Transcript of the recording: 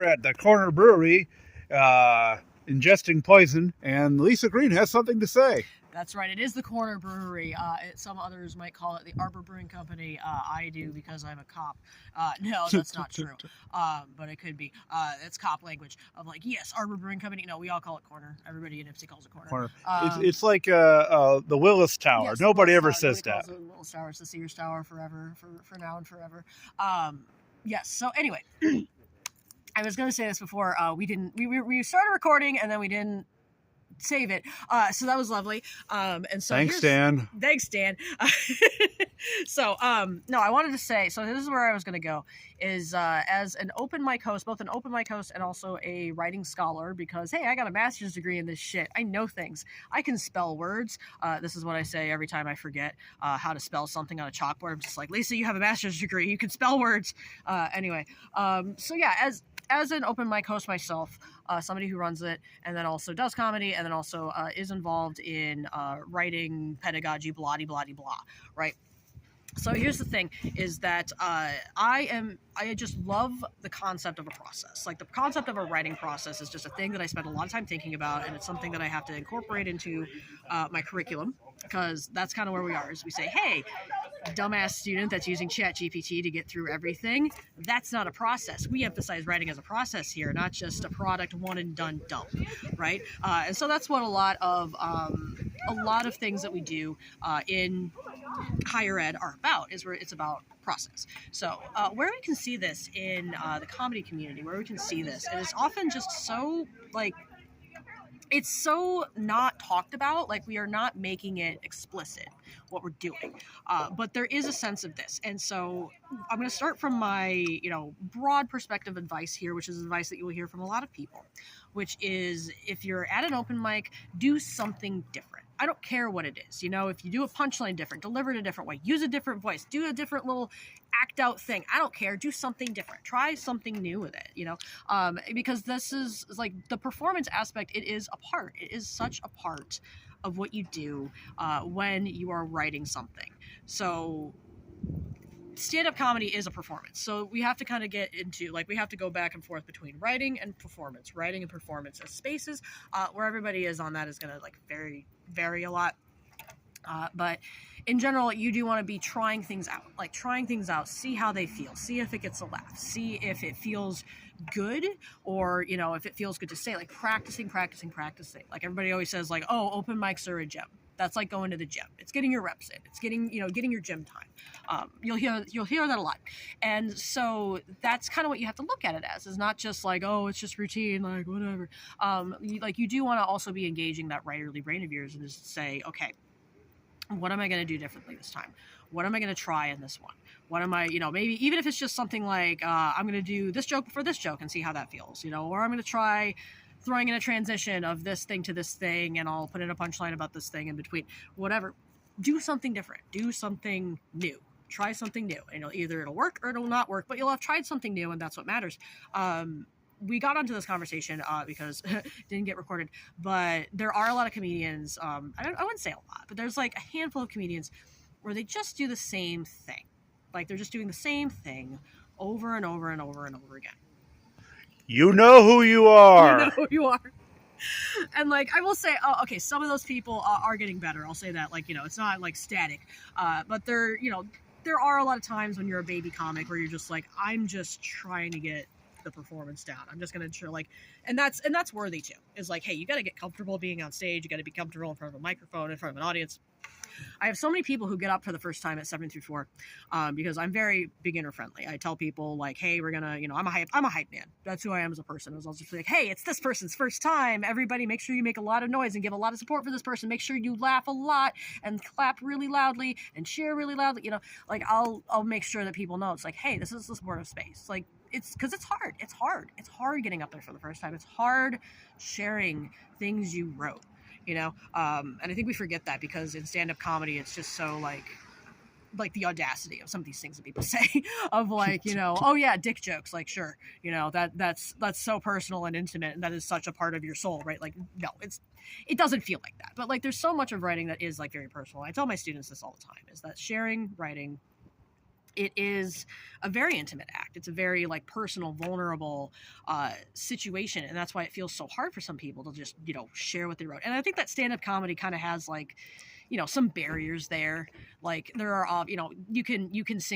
at the corner brewery, ingesting poison, and Lisa Green has something to say. That's right. It is the Corner Brewery. Some others might call it the Arbor Brewing Company. I do because I'm a cop. No, that's not true. But it could be. It's cop language of like, yes, Arbor Brewing Company. No, we all call it Corner. Everybody in Ypsi calls it Corner. It's like the Willis Tower. Yes, Nobody Willis ever Tower. says Nobody that. calls it Willis Tower. It's the Sears Tower forever, for now and forever. Yes. So anyway, I was going to say this before. We started recording and then we didn't save it. So that was lovely. And so thanks, Dan. Thanks, Dan. So, no, I wanted to say, so this is where I was going to go, is as an open mic host, both an open mic host and also a writing scholar, because, hey, I got a master's degree in this shit. I know things. I can spell words. This is what I say every time I forget how to spell something on a chalkboard. I'm just like, Lisa, you have a master's degree. You can spell words. Anyway, so yeah, as an open mic host myself, somebody who runs it and then also does comedy and then also is involved in writing, pedagogy, blah, blah, blah, blah, right? So here's the thing, is that I just love the concept of a process. Like, the concept of a writing process is just a thing that I spend a lot of time thinking about, and it's something that I have to incorporate into my curriculum, because that's kind of where we are, is we say, hey, dumbass student that's using ChatGPT to get through everything, that's not a process. We emphasize writing as a process here, not just a product one and done dump, right? And so that's what a lot of things that we do in higher ed are about, is where it's about process. So where we can see this in the comedy community, where we can see this, and it's often just so, like, it's so not talked about, like we are not making it explicit what we're doing, but there is a sense of this. And so I'm going to start from my broad perspective advice here, which is advice that you will hear from a lot of people, which is, if you're at an open mic, do something different. I don't care what it is. If you do a punchline different, deliver it a different way, use a different voice, do a different little act out thing. I don't care. Do something different. Try something new with it, because this is like the performance aspect. It is a part. It is such a part of what you do when you are writing something. So stand-up comedy is a performance. So we have to kind of get into, like, we have to go back and forth between writing and performance as spaces. Where everybody is on that is going to, like, vary a lot. But in general, you do want to be trying things out, see how they feel, see if it gets a laugh, see if it feels good, or, if it feels good to say, like, practicing. Like, everybody always says, like, oh, open mics are a gym. That's like going to the gym. It's getting your reps in. It's getting your gym time. You'll hear that a lot. And so that's kind of what you have to look at it as, is not just like, oh, it's just routine, like, whatever. You do want to also be engaging that writerly brain of yours and just say, okay, what am I going to do differently this time? What am I going to try in this one? What am I, maybe even if it's just something like, I'm going to do this joke before this joke and see how that feels, or I'm going to try throwing in a transition of this thing to this thing, and I'll put in a punchline about this thing in between. Whatever. Do something different. Do something new. Try something new. And either it'll work or it'll not work, but you'll have tried something new, and that's what matters. We got onto this conversation because it didn't get recorded, but there are a lot of comedians, I wouldn't say a lot, but there's like a handful of comedians where they just do the same thing. Like, they're just doing the same thing over and over and over and over again. You know who you are. You know who you are. And, like, I will say, okay, some of those people are getting better. I'll say that. Like, it's not, like, static. But there are a lot of times when you're a baby comic where you're just like, I'm just trying to get the performance down. I'm just going to, like, and that's worthy, too. Is like, hey, you got to get comfortable being on stage. You got to be comfortable in front of a microphone, in front of an audience. I have so many people who get up for the first time at 7 through 4 because I'm very beginner friendly. I tell people, like, hey, we're gonna, I'm a hype man. That's who I am as a person. I was also like, hey, it's this person's first time. Everybody, make sure you make a lot of noise and give a lot of support for this person. Make sure you laugh a lot and clap really loudly and cheer really loudly. Like, I'll make sure that people know it's like, hey, this is the supportive space. Like, it's because it's hard. It's hard getting up there for the first time. It's hard sharing things you wrote. And I think we forget that, because in stand-up comedy, it's just so, like the audacity of some of these things that people say of, like, oh yeah, dick jokes, like, sure, that's so personal and intimate, and that is such a part of your soul, right? Like, no, it doesn't feel like that. But, like, there's so much of writing that is, like, very personal. I tell my students this all the time, is that sharing writing it is a very intimate act. It's a very like personal, vulnerable situation, and that's why it feels so hard for some people to just share what they wrote. And I think that stand-up comedy kind of has like some barriers there. Like there are you can sink